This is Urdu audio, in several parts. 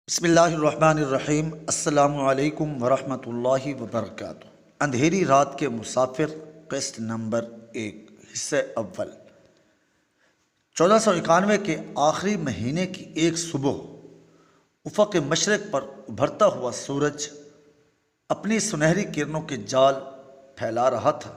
بسم اللہ الرحمن الرحیم۔ السلام علیکم ورحمۃ اللہ وبرکاتہ۔ اندھیری رات کے مسافر، قسط نمبر 1، حصہ اول۔ 1491 کے آخری مہینے کی ایک صبح، افق مشرق پر ابھرتا ہوا سورج اپنی سنہری کرنوں کے جال پھیلا رہا تھا۔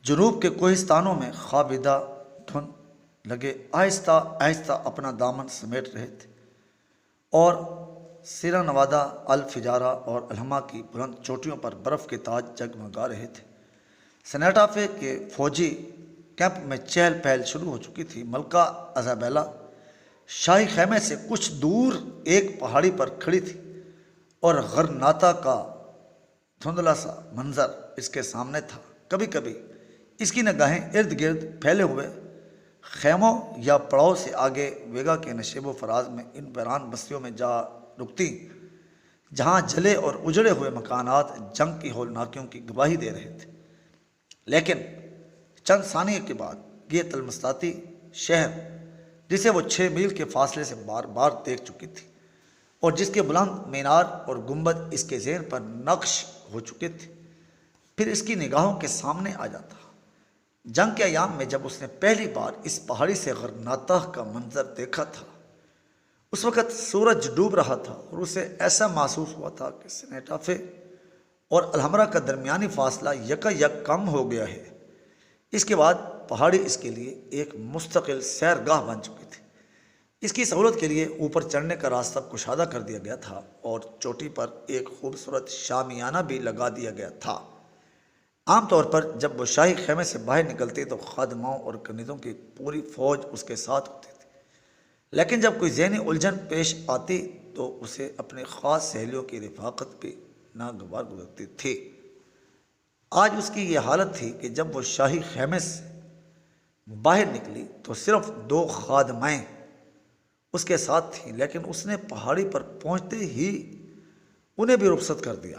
جنوب کے کوہستانوں میں خوابیدہ دھند لگے آہستہ آہستہ اپنا دامن سمیٹ رہے تھے، اور سیرا نوادا، الفجارہ اور الہما کی بلند چوٹیوں پر برف کے تاج جگمگا رہے تھے۔ سنیٹافے کے فوجی کیمپ میں چہل پہل شروع ہو چکی تھی۔ ملکہ ایزابیلا شاہی خیمے سے کچھ دور ایک پہاڑی پر کھڑی تھی، اور غرناطہ کا دھندلا سا منظر اس کے سامنے تھا۔ کبھی کبھی اس کی نگاہیں ارد گرد پھیلے ہوئے خیموں یا پڑاؤ سے آگے ویگا کے نشیب و فراز میں ان ویران بستیوں میں جا رکتی، جہاں جلے اور اجڑے ہوئے مکانات جنگ کی ہولناکیوں کی گواہی دے رہے تھے۔ لیکن چند ثانیے کے بعد یہ تلمستاتی شہر، جسے وہ 6 میل کے فاصلے سے بار بار دیکھ چکی تھی، اور جس کے بلند مینار اور گنبد اس کے ذہن پر نقش ہو چکے تھے، پھر اس کی نگاہوں کے سامنے آ جاتا۔ جنگ کے ایام میں جب اس نے پہلی بار اس پہاڑی سے غرناطہ کا منظر دیکھا تھا، اس وقت سورج ڈوب رہا تھا، اور اسے ایسا محسوس ہوا تھا کہ سنیٹافے اور الحمرا کا درمیانی فاصلہ یکا یک کم ہو گیا ہے۔ اس کے بعد پہاڑی اس کے لیے ایک مستقل سیرگاہ بن چکی تھی۔ اس کی سہولت کے لیے اوپر چڑھنے کا راستہ کشادہ کر دیا گیا تھا، اور چوٹی پر ایک خوبصورت شامیانہ بھی لگا دیا گیا تھا۔ عام طور پر جب وہ شاہی خیمے سے باہر نکلتی تو خادموں اور کنیزوں کی پوری فوج اس کے ساتھ ہوتی تھی، لیکن جب کوئی ذہنی الجھن پیش آتی تو اسے اپنے خاص سہیلیوں کی رفاقت بھی ناگوار گزرتی تھی۔ آج اس کی یہ حالت تھی کہ جب وہ شاہی خیمے سے باہر نکلی تو صرف 2 خادمائیں اس کے ساتھ تھیں، لیکن اس نے پہاڑی پر پہنچتے ہی انہیں بھی رخصت کر دیا۔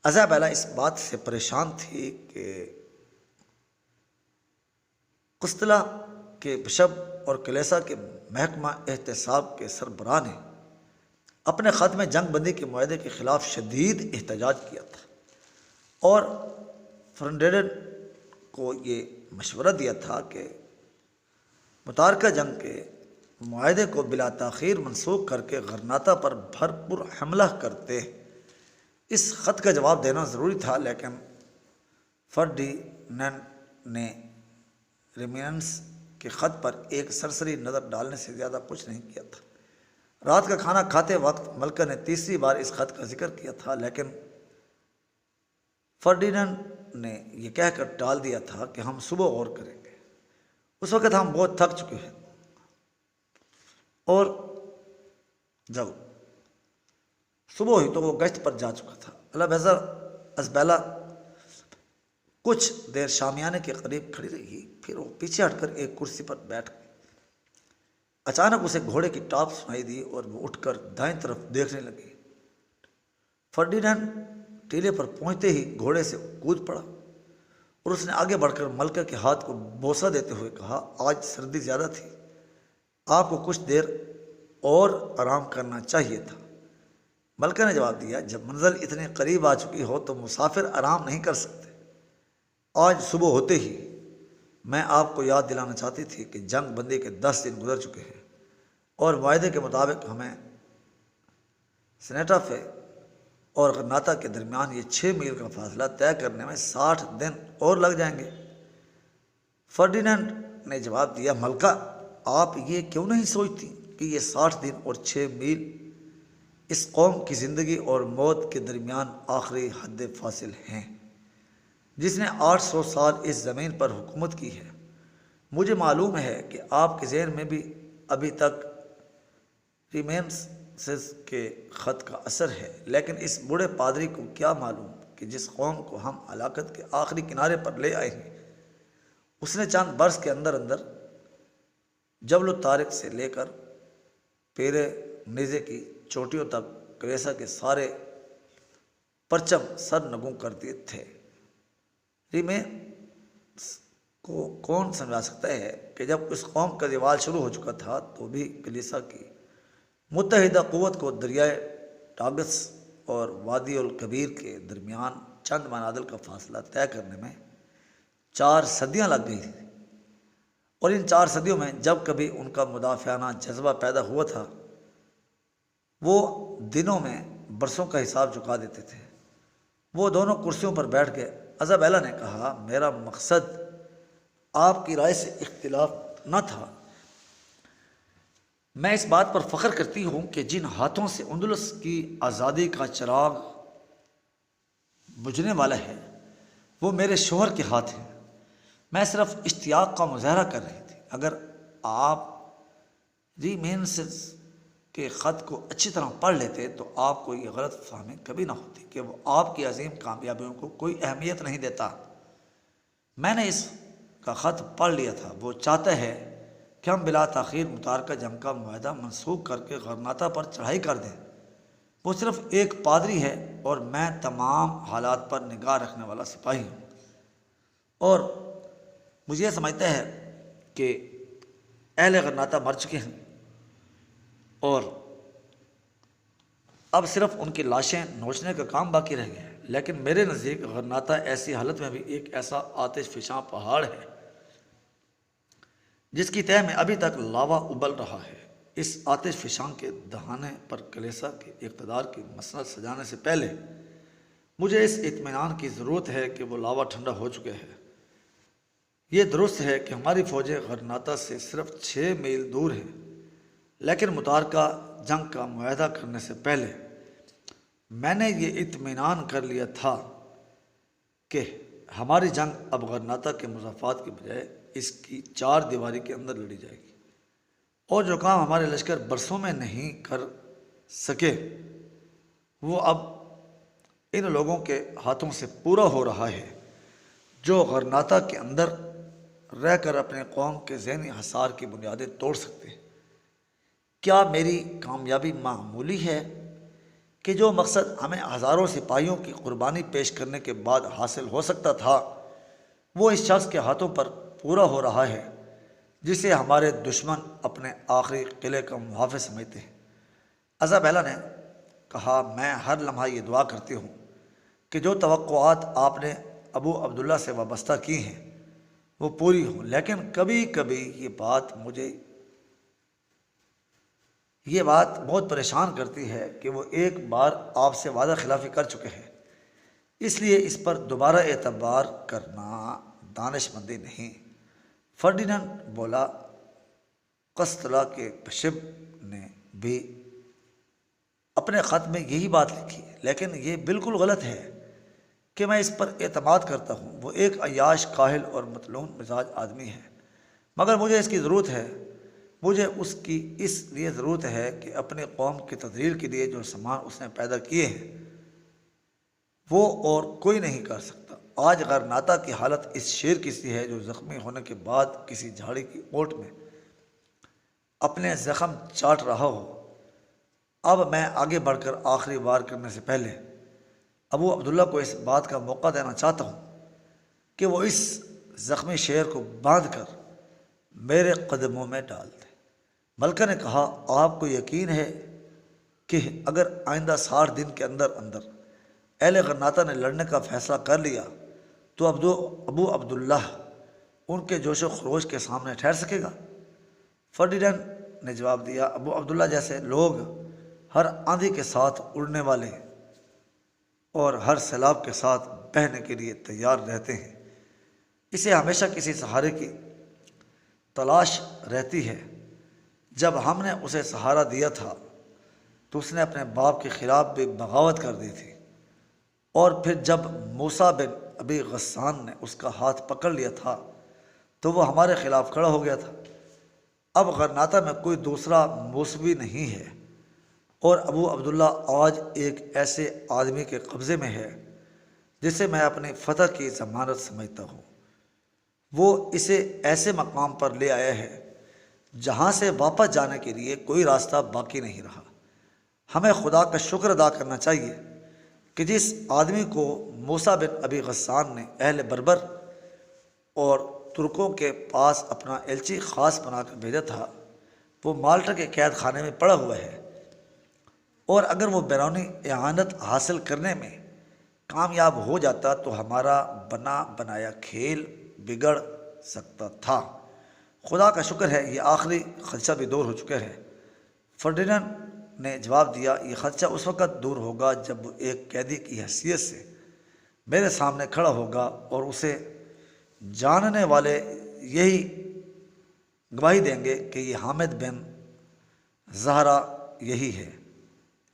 ایزابیلا اس بات سے پریشان تھی کہ قسطلہ کے بشپ اور کلیسا کے محکمہ احتساب کے سربراہ نے اپنے خط میں جنگ بندی کے معاہدے کے خلاف شدید احتجاج کیا تھا، اور فرنڈینڈ کو یہ مشورہ دیا تھا کہ متارکہ جنگ کے معاہدے کو بلا تاخیر منسوخ کر کے غرناطہ پر بھرپور حملہ کرتے۔ اس خط کا جواب دینا ضروری تھا، لیکن فرڈینینڈ نے ریمینس کے خط پر ایک سرسری نظر ڈالنے سے زیادہ کچھ نہیں کیا تھا۔ رات کا کھانا کھاتے وقت ملکہ نے تیسری بار اس خط کا ذکر کیا تھا، لیکن فرڈینینڈ نے یہ کہہ کر ٹال دیا تھا کہ ہم صبح غور کریں گے، اس وقت ہم بہت تھک چکے ہیں۔ اور جب صبح ہوئی تو وہ گشت پر جا چکا تھا۔ ایزابیلا کچھ دیر شامیانے کے قریب کھڑی رہی، پھر وہ پیچھے ہٹ کر ایک کرسی پر بیٹھ گئی۔ اچانک اسے گھوڑے کی ٹاپ سنائی دی، اور وہ اٹھ کر دائیں طرف دیکھنے لگی۔ فرڈینینڈ ٹیلے پر پہنچتے ہی گھوڑے سے کود پڑا، اور اس نے آگے بڑھ کر ملکہ کے ہاتھ کو بوسہ دیتے ہوئے کہا، آج سردی زیادہ تھی، آپ کو کچھ دیر اور آرام کرنا چاہیے تھا۔ ملکہ نے جواب دیا، جب منزل اتنے قریب آ چکی ہو تو مسافر آرام نہیں کر سکتے۔ آج صبح ہوتے ہی میں آپ کو یاد دلانا چاہتی تھی کہ جنگ بندی کے 10 دن گزر چکے ہیں، اور معاہدے کے مطابق ہمیں سنیٹافے اور غرناطہ کے درمیان یہ 6 میل کا فاصلہ طے کرنے میں 60 دن اور لگ جائیں گے۔ فرڈینینڈ نے جواب دیا، ملکہ آپ یہ کیوں نہیں سوچتی کہ یہ 60 دن اور 6 میل اس قوم کی زندگی اور موت کے درمیان آخری حد فاصل ہیں، جس نے 800 سال اس زمین پر حکومت کی ہے۔ مجھے معلوم ہے کہ آپ کے ذہن میں بھی ابھی تک ریمینسز کے خط کا اثر ہے، لیکن اس بوڑھے پادری کو کیا معلوم کہ جس قوم کو ہم ہلاکت کے آخری کنارے پر لے آئے ہیں، اس نے چند برس کے اندر اندر جبل و طارق سے لے کر پیرے نیزے کی چوٹیوں تک کلیسا کے سارے پرچم سر نگوں کر دیے تھے۔ ریمینس کو کون سمجھا سکتا ہے کہ جب اس قوم کا زوال شروع ہو چکا تھا تو بھی کلیسا کی متحدہ قوت کو دریائے ٹاگس اور وادی الکبیر کے درمیان چند منازل کا فاصلہ طے کرنے میں 4 صدیاں لگ گئی تھیں، اور ان 4 صدیوں میں جب کبھی ان کا مدافعانہ جذبہ پیدا ہوا تھا وہ دنوں میں برسوں کا حساب چکا دیتے تھے۔ وہ دونوں کرسیوں پر بیٹھ گئے۔ ازابیلا نے کہا، میرا مقصد آپ کی رائے سے اختلاف نہ تھا۔ میں اس بات پر فخر کرتی ہوں کہ جن ہاتھوں سے اندلس کی آزادی کا چراغ بجھنے والا ہے وہ میرے شوہر کے ہاتھ ہیں۔ میں صرف اشتیاق کا مظاہرہ کر رہی تھی۔ اگر آپ ریمینسز کے خط کو اچھی طرح پڑھ لیتے تو آپ کو یہ غلط فہمی کبھی نہ ہوتی کہ وہ آپ کی عظیم کامیابیوں کو کوئی اہمیت نہیں دیتا۔ میں نے اس کا خط پڑھ لیا تھا۔ وہ چاہتا ہے کہ ہم بلا تاخیر متارکہ جنگ کا معاہدہ منسوخ کر کے غرناطہ پر چڑھائی کر دیں۔ وہ صرف ایک پادری ہے اور میں تمام حالات پر نگاہ رکھنے والا سپاہی ہوں، اور مجھے یہ سمجھتا ہے کہ اہل غرناطہ مر چکے ہیں اور اب صرف ان کی لاشیں نوچنے کا کام باقی رہ گیا ہے۔ لیکن میرے نزدیک غرناطہ ایسی حالت میں بھی ایک ایسا آتش فشاں پہاڑ ہے جس کی تہہ میں ابھی تک لاوا ابل رہا ہے۔ اس آتش فشاں کے دہانے پر کلیسا کے اقتدار کی مسند سجانے سے پہلے مجھے اس اطمینان کی ضرورت ہے کہ وہ لاوا ٹھنڈا ہو چکے ہے۔ یہ درست ہے کہ ہماری فوجیں غرناطہ سے صرف 6 میل دور ہیں، لیکن متارکہ جنگ کا معاہدہ کرنے سے پہلے میں نے یہ اطمینان کر لیا تھا کہ ہماری جنگ اب غرناطہ کے مضافات کے بجائے اس کی 4 دیواری کے اندر لڑی جائے گی، اور جو کام ہمارے لشکر برسوں میں نہیں کر سکے وہ اب ان لوگوں کے ہاتھوں سے پورا ہو رہا ہے جو غرناطہ کے اندر رہ کر اپنے قوم کے ذہنی حصار کی بنیادیں توڑ سکتے ہیں۔ کیا میری کامیابی معمولی ہے کہ جو مقصد ہمیں ہزاروں سپاہیوں کی قربانی پیش کرنے کے بعد حاصل ہو سکتا تھا وہ اس شخص کے ہاتھوں پر پورا ہو رہا ہے جسے ہمارے دشمن اپنے آخری قلعے کا محافظ سمجھتے ہیں؟ ازابیلا نے کہا، میں ہر لمحہ یہ دعا کرتی ہوں کہ جو توقعات آپ نے ابو عبداللہ سے وابستہ کی ہیں وہ پوری ہوں، لیکن کبھی کبھی یہ بات بہت پریشان کرتی ہے کہ وہ ایک بار آپ سے وعدہ خلافی کر چکے ہیں، اس لیے اس پر دوبارہ اعتبار کرنا دانش مندی نہیں۔ فرڈیننڈ بولا، قسطلہ کے بشپ نے بھی اپنے خط میں یہی بات لکھی، لیکن یہ بالکل غلط ہے کہ میں اس پر اعتماد کرتا ہوں۔ وہ ایک عیاش، کاہل اور مطلون مزاج آدمی ہے، مگر مجھے اس کی ضرورت ہے۔ مجھے اس کی اس لیے ضرورت ہے کہ اپنے قوم کی تدبیر کے لیے جو سامان اس نے پیدا کیے ہیں وہ اور کوئی نہیں کر سکتا۔ آج غرناطہ کی حالت اس شیر کی سی ہے جو زخمی ہونے کے بعد کسی جھاڑی کی اوٹ میں اپنے زخم چاٹ رہا ہو۔ اب میں آگے بڑھ کر آخری وار کرنے سے پہلے ابو عبداللہ کو اس بات کا موقع دینا چاہتا ہوں کہ وہ اس زخمی شیر کو باندھ کر میرے قدموں میں ڈال دے۔ ملکہ نے کہا، آپ کو یقین ہے کہ اگر آئندہ 60 دن کے اندر اہل غرناطہ نے لڑنے کا فیصلہ کر لیا تو ابو عبداللہ ان کے جوش و خروش کے سامنے ٹھہر سکے گا؟ فرڈیننڈ نے جواب دیا، ابو عبداللہ جیسے لوگ ہر آندھی کے ساتھ اڑنے والے اور ہر سیلاب کے ساتھ بہنے کے لیے تیار رہتے ہیں۔ اسے ہمیشہ کسی سہارے کی تلاش رہتی ہے۔ جب ہم نے اسے سہارا دیا تھا تو اس نے اپنے باپ کے خلاف بھی بغاوت کر دی تھی، اور پھر جب موسیٰ بن ابی غسان نے اس کا ہاتھ پکڑ لیا تھا تو وہ ہمارے خلاف کھڑا ہو گیا تھا۔ اب غرناطہ میں کوئی دوسرا موسوی نہیں ہے، اور ابو عبداللہ آج ایک ایسے آدمی کے قبضے میں ہے جسے میں اپنی فتح کی ضمانت سمجھتا ہوں۔ وہ اسے ایسے مقام پر لے آیا ہے جہاں سے واپس جانے کے لیے کوئی راستہ باقی نہیں رہا۔ ہمیں خدا کا شکر ادا کرنا چاہیے کہ جس آدمی کو موسیٰ بن ابی غسان نے اہل بربر اور ترکوں کے پاس اپنا ایلچی خاص بنا کر بھیجا تھا وہ مالٹا کے قید خانے میں پڑا ہوا ہے۔ اور اگر وہ بیرونی اعانت حاصل کرنے میں کامیاب ہو جاتا تو ہمارا بنا بنایا کھیل بگڑ سکتا تھا۔ خدا کا شکر ہے یہ آخری خدشہ بھی دور ہو چکا ہے۔ فرڈیننڈ نے جواب دیا، یہ خدشہ اس وقت دور ہوگا جب وہ ایک قیدی کی حیثیت سے میرے سامنے کھڑا ہوگا اور اسے جاننے والے یہی گواہی دیں گے کہ یہ حامد بن زہرہ یہی ہے،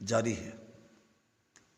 جاری ہے۔